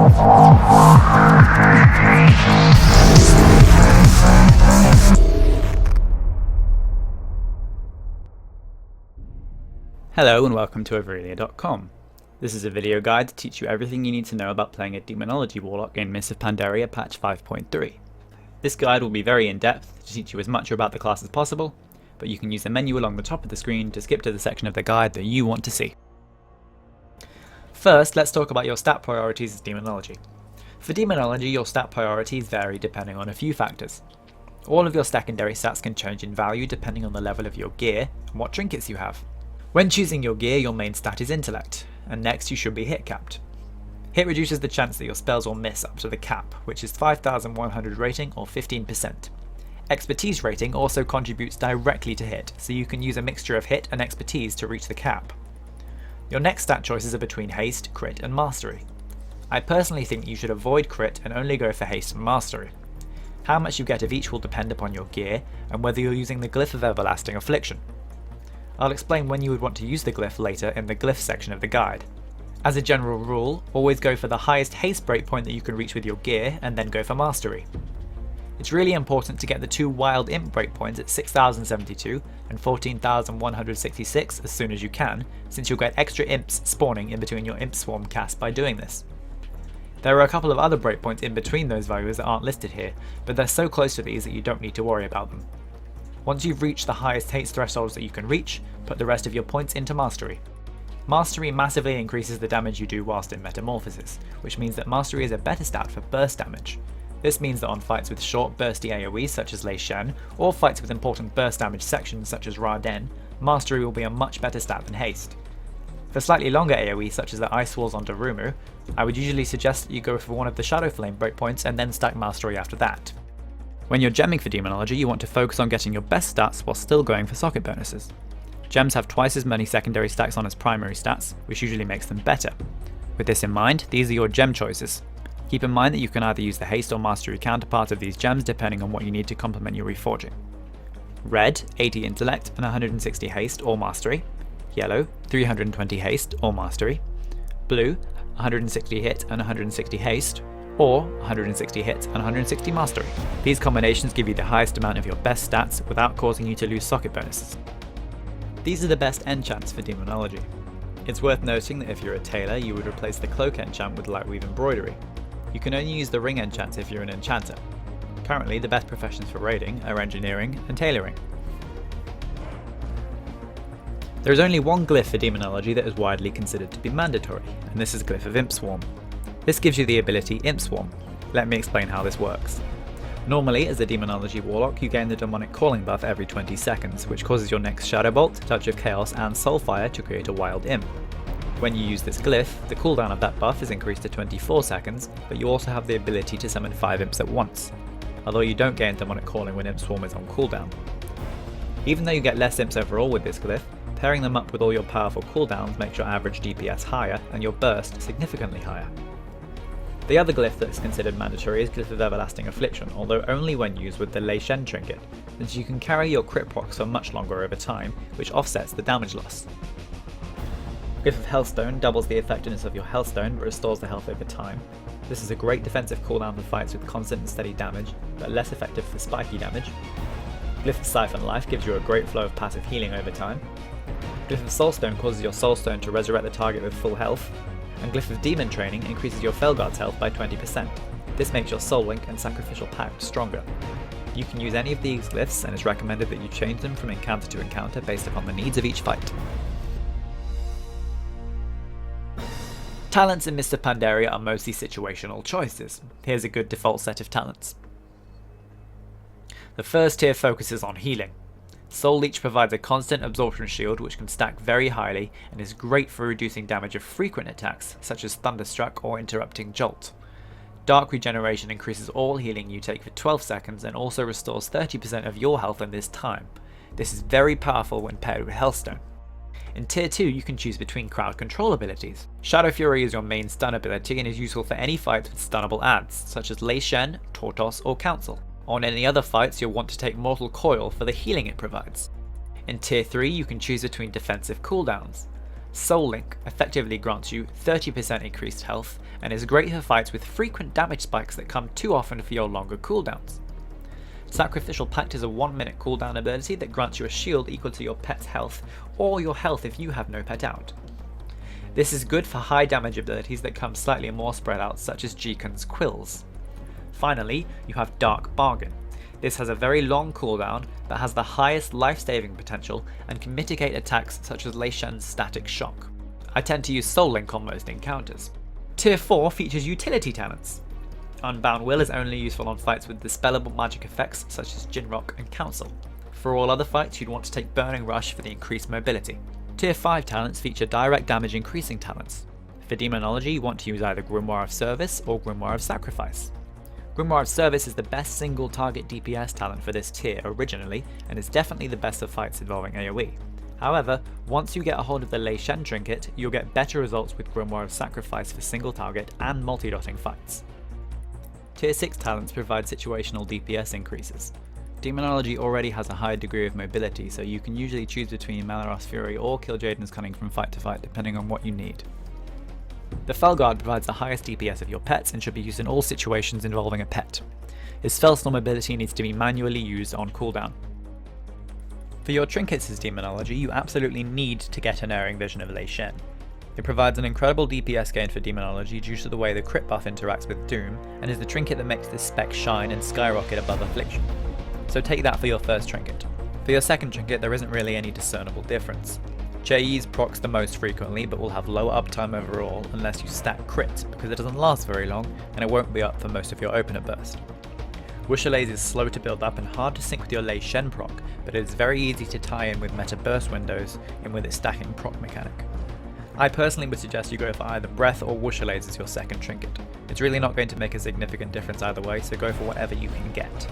Hello and welcome to Evrelia.com. This is a video guide to teach you everything you need to know about playing a Demonology Warlock in Mists-of-Pandaria patch 5.3. This guide will be very in-depth to teach you as much about the class as possible, but you can use the menu along the top of the screen to skip to the section of the guide that you want to see. First, let's talk about your stat priorities as Demonology. For Demonology, your stat priorities vary depending on a few factors. All of your secondary stats can change in value depending on the level of your gear and what trinkets you have. When choosing your gear, your main stat is intellect, and next you should be hit capped. Hit reduces the chance that your spells will miss up to the cap, which is 5100 rating or 15%. Expertise rating also contributes directly to hit, so you can use a mixture of hit and expertise to reach the cap. Your next stat choices are between haste, crit and mastery. I personally think you should avoid crit and only go for haste and mastery. How much you get of each will depend upon your gear and whether you're using the glyph of everlasting affliction. I'll explain when you would want to use the glyph later in the glyph section of the guide. As a general rule, always go for the highest haste breakpoint that you can reach with your gear and then go for mastery. It's really important to get the two wild imp breakpoints at 6072 and 14166 as soon as you can, since you'll get extra imps spawning in between your imp swarm casts by doing this. There are a couple of other breakpoints in between those values that aren't listed here, but they're so close to these that you don't need to worry about them. Once you've reached the highest haste thresholds that you can reach, put the rest of your points into mastery. Mastery massively increases the damage you do whilst in metamorphosis, which means that mastery is a better stat for burst damage. This means that on fights with short bursty AoEs such as Latian, or fights with important burst damage sections such as Raden, mastery will be a much better stat than haste. For slightly longer AoE such as the Ice Walls on Darumu, I would usually suggest that you go for one of the Shadow Flame breakpoints and then stack mastery after that. When you're gemming for Demonology, you want to focus on getting your best stats while still going for socket bonuses. Gems have twice as many secondary stacks on as primary stats, which usually makes them better. With this in mind, these are your gem choices. Keep in mind that you can either use the haste or mastery counterpart of these gems depending on what you need to complement your reforging. Red, 80 intellect and 160 haste or mastery. Yellow, 320 haste or mastery. Blue, 160 hit and 160 haste, or 160 hits and 160 mastery. These combinations give you the highest amount of your best stats without causing you to lose socket bonuses. These are the best enchants for Demonology. It's worth noting that if you're a tailor, you would replace the cloak enchant with lightweave embroidery. You can only use the ring enchants if you're an enchanter. Currently, the best professions for raiding are engineering and tailoring. There is only one glyph for Demonology that is widely considered to be mandatory, and this is Glyph of Imp Swarm. This gives you the ability Imp Swarm. Let me explain how this works. Normally, as a Demonology Warlock, you gain the demonic calling buff every 20 seconds, which causes your next Shadow Bolt, Touch of Chaos and Soulfire to create a wild imp. When you use this glyph, the cooldown of that buff is increased to 24 seconds, but you also have the ability to summon 5 imps at once, although you don't gain demonic calling when Imp Swarm is on cooldown. Even though you get less imps overall with this glyph, pairing them up with all your powerful cooldowns makes your average DPS higher and your burst significantly higher. The other glyph that is considered mandatory is Glyph of Everlasting Affliction, although only when used with the Latian Trinket, since you can carry your crit procs for much longer over time, which offsets the damage loss. Glyph of Hellstone doubles the effectiveness of your Hellstone but restores the health over time. This is a great defensive cooldown for fights with constant and steady damage, but less effective for spiky damage. Glyph of Siphon Life gives you a great flow of passive healing over time. Glyph of Soulstone causes your Soulstone to resurrect the target with full health. And Glyph of Demon Training increases your Felguard's health by 20%. This makes your Soul Link and Sacrificial Pact stronger. You can use any of these glyphs, and it's recommended that you change them from encounter to encounter based upon the needs of each fight. Talents in Mists-of-Pandaria are mostly situational choices. Here's a good default set of talents. The first tier focuses on healing. Soul Leech provides a constant absorption shield which can stack very highly and is great for reducing damage of frequent attacks such as Thunderstruck or Interrupting Jolt. Dark Regeneration increases all healing you take for 12 seconds and also restores 30% of your health in this time. This is very powerful when paired with Hellstone. In Tier 2 you can choose between crowd control abilities. Shadow Fury is your main stun ability and is useful for any fights with stunnable adds such as Latian, Tortos or Council. On any other fights you'll want to take Mortal Coil for the healing it provides. In Tier 3 you can choose between defensive cooldowns. Soul Link effectively grants you 30% increased health and is great for fights with frequent damage spikes that come too often for your longer cooldowns. Sacrificial Pact is a 1-minute cooldown ability that grants you a shield equal to your pet's health, or your health if you have no pet out. This is good for high damage abilities that come slightly more spread out, such as Jeekan's Quills. Finally, you have Dark Bargain. This has a very long cooldown, but has the highest life-saving potential and can mitigate attacks such as Latian's Static Shock. I tend to use Soul Link on most encounters. Tier 4 features utility talents. Unbound Will is only useful on fights with dispellable magic effects such as Jinrock and Council. For all other fights, you'd want to take Burning Rush for the increased mobility. Tier 5 talents feature direct damage increasing talents. For Demonology, you want to use either Grimoire of Service or Grimoire of Sacrifice. Grimoire of Service is the best single target DPS talent for this tier originally, and is definitely the best of fights involving AoE. However, once you get a hold of the Latian Trinket, you'll get better results with Grimoire of Sacrifice for single target and multi-dotting fights. Tier 6 talents provide situational DPS increases. Demonology already has a high degree of mobility, so you can usually choose between Maloroth's Fury or Killjaden's Cunning from fight to fight depending on what you need. The Felguard provides the highest DPS of your pets and should be used in all situations involving a pet. His Fellstorm ability needs to be manually used on cooldown. For your Trinkets as Demonology, you absolutely need to get an Erring Vision of Lei Shen. It provides an incredible DPS gain for Demonology due to the way the crit buff interacts with Doom, and is the trinket that makes this spec shine and skyrocket above Affliction. So take that for your first trinket. For your second trinket, there isn't really any discernible difference. Chei's procs the most frequently, but will have lower uptime overall unless you stack crit, because it doesn't last very long and it won't be up for most of your opener burst. Wushalays is slow to build up and hard to sync with your Lei Shen proc, but it is very easy to tie in with meta burst windows and with its stacking proc mechanic. I personally would suggest you go for either Breath or Wushalays as your second trinket. It's really not going to make a significant difference either way, so go for whatever you can get.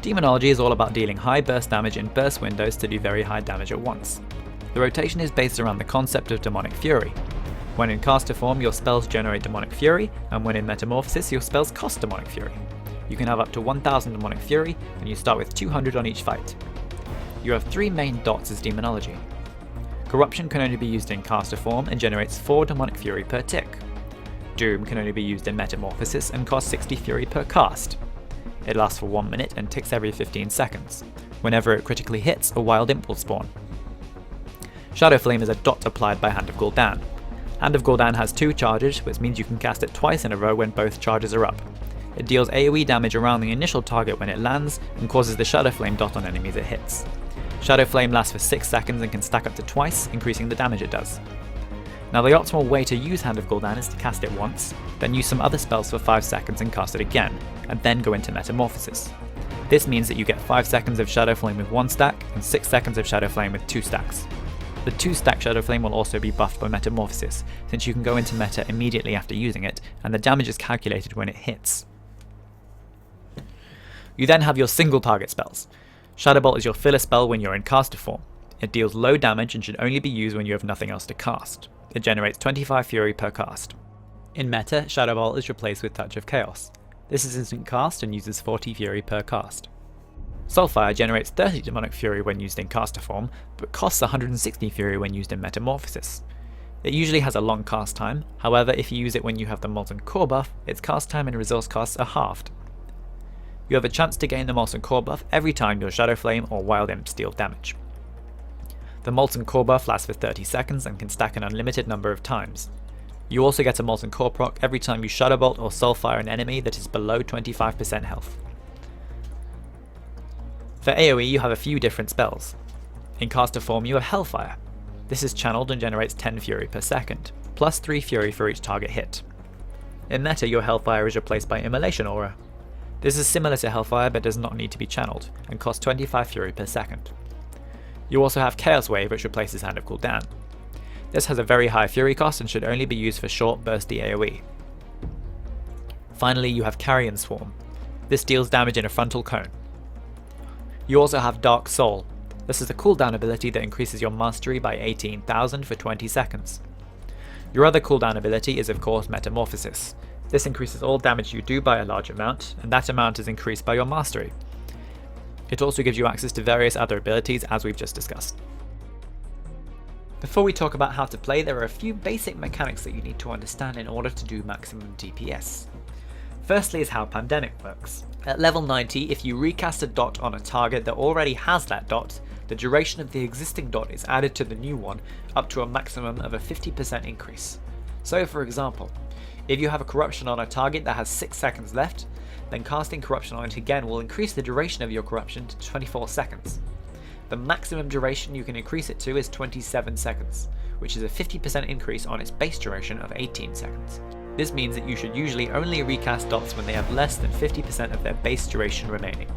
Demonology is all about dealing high burst damage in burst windows to do very high damage at once. The rotation is based around the concept of Demonic Fury. When in caster form, your spells generate Demonic Fury, and when in Metamorphosis, your spells cost Demonic Fury. You can have up to 1000 Demonic Fury, and you start with 200 on each fight. You have 3 main dots as Demonology. Corruption can only be used in caster form and generates 4 Demonic Fury per tick. Doom can only be used in Metamorphosis and costs 60 Fury per cast. It lasts for 1 minute and ticks every 15 seconds. Whenever it critically hits, a Wild Imp will spawn. Shadow Flame is a dot applied by Hand of Gul'dan. Hand of Gul'dan has 2 charges, which means you can cast it twice in a row when both charges are up. It deals AoE damage around the initial target when it lands, and causes the Shadow Flame dot on enemies it hits. Shadow Flame lasts for 6 seconds and can stack up to twice, increasing the damage it does. Now the optimal way to use Hand of Gul'dan is to cast it once, then use some other spells for 5 seconds and cast it again, and then go into Metamorphosis. This means that you get 5 seconds of Shadow Flame with 1 stack, and 6 seconds of Shadow Flame with 2 stacks. The 2-stack Shadow Flame will also be buffed by Metamorphosis, since you can go into meta immediately after using it, and the damage is calculated when it hits. You then have your single target spells. Shadow Bolt is your filler spell when you're in caster form. It deals low damage and should only be used when you have nothing else to cast. It generates 25 Fury per cast. In meta, Shadow Bolt is replaced with Touch of Chaos. This is instant cast and uses 40 Fury per cast. Soulfire generates 30 Demonic Fury when used in caster form, but costs 160 Fury when used in Metamorphosis. It usually has a long cast time, however if you use it when you have the Molten Core buff, its cast time and resource costs are halved. You have a chance to gain the Molten Core buff every time your Shadow Flame or Wild Imp deal damage. The Molten Core buff lasts for 30 seconds and can stack an unlimited number of times. You also get a Molten Core proc every time you Shadow Bolt or Soulfire an enemy that is below 25% health. For AoE you have a few different spells. In caster form you have Hellfire. This is channeled and generates 10 Fury per second, plus 3 Fury for each target hit. In meta your Hellfire is replaced by Immolation Aura. This is similar to Hellfire but does not need to be channeled, and costs 25 Fury per second. You also have Chaos Wave which replaces Hand of Gul'dan. This has a very high Fury cost and should only be used for short bursty AoE. Finally you have Carrion Swarm. This deals damage in a frontal cone. You also have Dark Soul. This is a cooldown ability that increases your mastery by 18,000 for 20 seconds. Your other cooldown ability is of course Metamorphosis. This increases all damage you do by a large amount, and that amount is increased by your mastery. It also gives you access to various other abilities as we've just discussed. Before we talk about how to play, there are a few basic mechanics that you need to understand in order to do maximum DPS. Firstly is how Pandemic works. At level 90, if you recast a dot on a target that already has that dot, the duration of the existing dot is added to the new one up to a maximum of a 50% increase. So for example, if you have a corruption on a target that has 6 seconds left, then casting corruption on it again will increase the duration of your corruption to 24 seconds. The maximum duration you can increase it to is 27 seconds, which is a 50% increase on its base duration of 18 seconds. This means that you should usually only recast dots when they have less than 50% of their base duration remaining.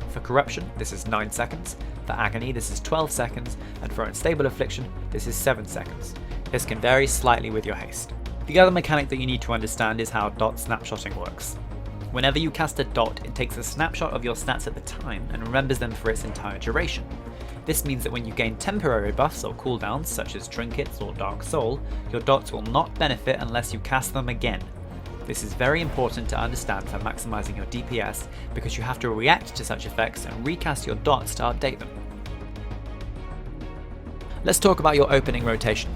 For corruption, this is 9 seconds, for agony this is 12 seconds, and for unstable affliction this is 7 seconds. This can vary slightly with your haste. The other mechanic that you need to understand is how dot snapshotting works. Whenever you cast a dot, it takes a snapshot of your stats at the time and remembers them for its entire duration. This means that when you gain temporary buffs or cooldowns such as Trinkets or Dark Soul, your dots will not benefit unless you cast them again. This is very important to understand for maximizing your DPS because you have to react to such effects and recast your dots to update them. Let's talk about your opening rotation.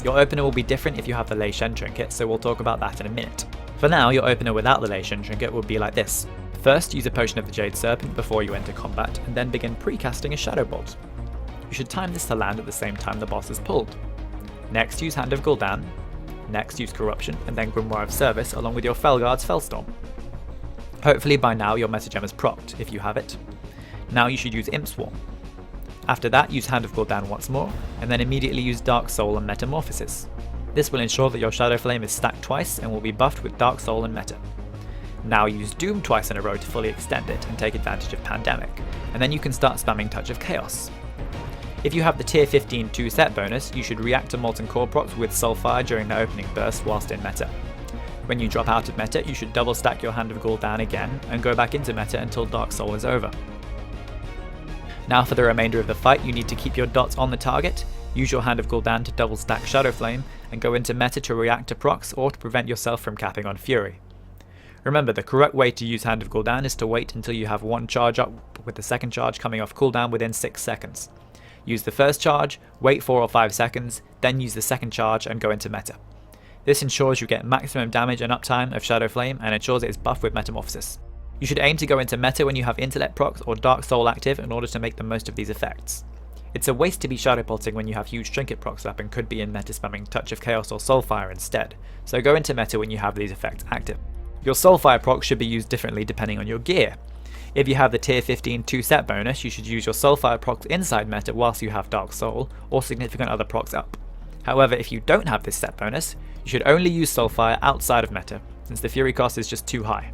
Your opener will be different if you have the Latian Trinket, so we'll talk about that in a minute. For now, your opener without the Latian Trinket would be like this. First, use a potion of the Jade Serpent before you enter combat, and then begin pre-casting a Shadow Bolt. You should time this to land at the same time the boss is pulled. Next, use Hand of Gul'dan. Next, use Corruption, and then Grimoire of Service along with your Felguard's Fellstorm. Hopefully by now your Metagem is procced, if you have it. Now you should use Imp Swarm. After that, use Hand of Gul'dan once more, and then immediately use Dark Soul and Metamorphosis. This will ensure that your Shadow Flame is stacked twice and will be buffed with Dark Soul and Meta. Now use Doom twice in a row to fully extend it and take advantage of Pandemic, and then you can start spamming Touch of Chaos. If you have the tier 15 2-set bonus, you should react to Molten Core procs with Soulfire during the opening burst whilst in meta. When you drop out of meta, you should double stack your Hand of Gul'dan again and go back into meta until Dark Soul is over. Now for the remainder of the fight, you need to keep your dots on the target, use your Hand of Gul'dan to double stack Shadow Flame, and go into meta to react to procs or to prevent yourself from capping on Fury. Remember, the correct way to use Hand of Gul'dan is to wait until you have one charge up with the second charge coming off cooldown within 6 seconds. Use the first charge, wait 4 or 5 seconds, then use the second charge and go into meta. This ensures you get maximum damage and uptime of Shadow Flame and ensures it is buffed with Metamorphosis. You should aim to go into meta when you have Intellect procs or Dark Soul active in order to make the most of these effects. It's a waste to be Shadow Bolting when you have huge Trinket procs up and could be in meta spamming Touch of Chaos or Soulfire instead, so go into meta when you have these effects active. Your Soulfire proc should be used differently depending on your gear. If you have the tier 15 2-set bonus, you should use your Soulfire procs inside meta whilst you have Dark Soul, or significant other procs up. However, if you don't have this set bonus, you should only use Soulfire outside of meta, since the Fury cost is just too high.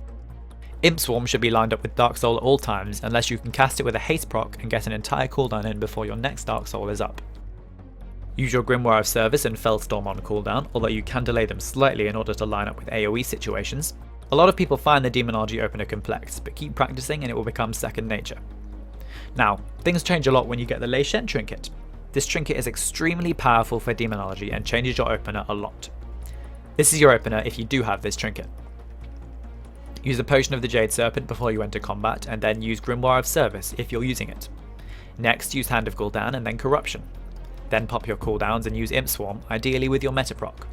Imp Swarm should be lined up with Dark Soul at all times, unless you can cast it with a haste proc and get an entire cooldown in before your next Dark Soul is up. Use your Grimoire of Service and Fellstorm on cooldown, although you can delay them slightly in order to line up with AoE situations. A lot of people find the Demonology opener complex, but keep practicing and it will become second nature. Now, things change a lot when you get the Latian Trinket. This trinket is extremely powerful for Demonology and changes your opener a lot. This is your opener if you do have this trinket. Use a potion of the Jade Serpent before you enter combat, and then use Grimoire of Service if you're using it. Next, use Hand of Gul'dan and then Corruption. Then pop your cooldowns and use Imp Swarm, ideally with your meta proc.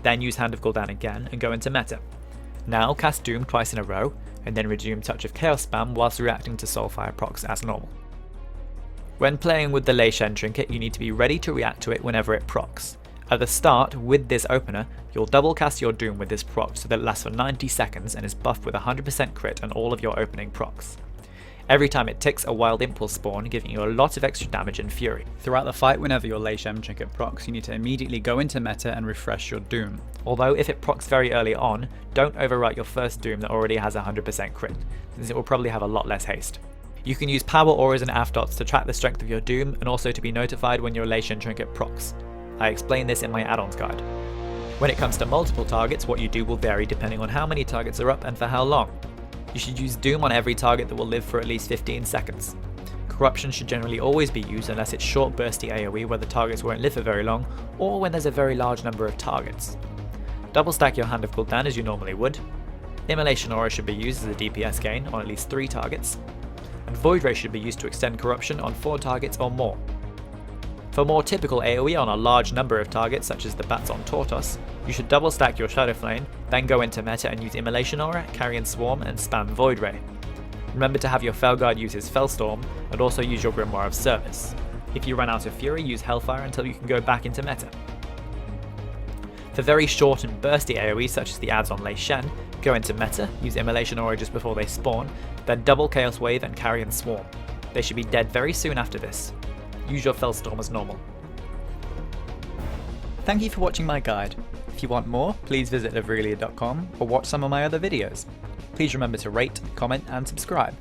Then use Hand of Gul'dan again and go into meta. Now cast Doom twice in a row, and then resume Touch of Chaos spam whilst reacting to Soulfire procs as normal. When playing with the Latian Trinket, you need to be ready to react to it whenever it procs. At the start, with this opener, you'll double cast your Doom with this proc so that it lasts for 90 seconds and is buffed with 100% crit on all of your opening procs. Every time it ticks, a Wild Imp will spawn, giving you a lot of extra damage and fury. Throughout the fight, whenever your Latian Trinket procs, you need to immediately go into meta and refresh your Doom. Although if it procs very early on, don't overwrite your first Doom that already has 100% crit, since it will probably have a lot less haste. You can use power auras and AF dots to track the strength of your Doom and also to be notified when your Latian Trinket procs. I explain this in my add-ons guide. When it comes to multiple targets, what you do will vary depending on how many targets are up and for how long. You should use Doom on every target that will live for at least 15 seconds. Corruption should generally always be used unless it's short bursty AoE where the targets won't live for very long, or when there's a very large number of targets. Double stack your Hand of Gul'dan as you normally would. Immolation Aura should be used as a DPS gain on at least 3 targets. And Void Ray should be used to extend Corruption on 4 targets or more. For more typical AoE on a large number of targets such as the bats on Tortos, you should double stack your Shadow Flame, then go into meta and use Immolation Aura, Carrion Swarm and spam Void Ray. Remember to have your Felguard use his Fellstorm, and also use your Grimoire of Service. If you run out of Fury, use Hellfire until you can go back into meta. For very short and bursty AoE such as the ads on Lei Shen, go into meta, use Immolation Aura just before they spawn, then double Chaos Wave and Carrion Swarm. They should be dead very soon after this. Use your Fellstorm as normal. Thank you for watching my guide. If you want more, please visit Evrelia.com or watch some of my other videos. Please remember to rate, comment and subscribe.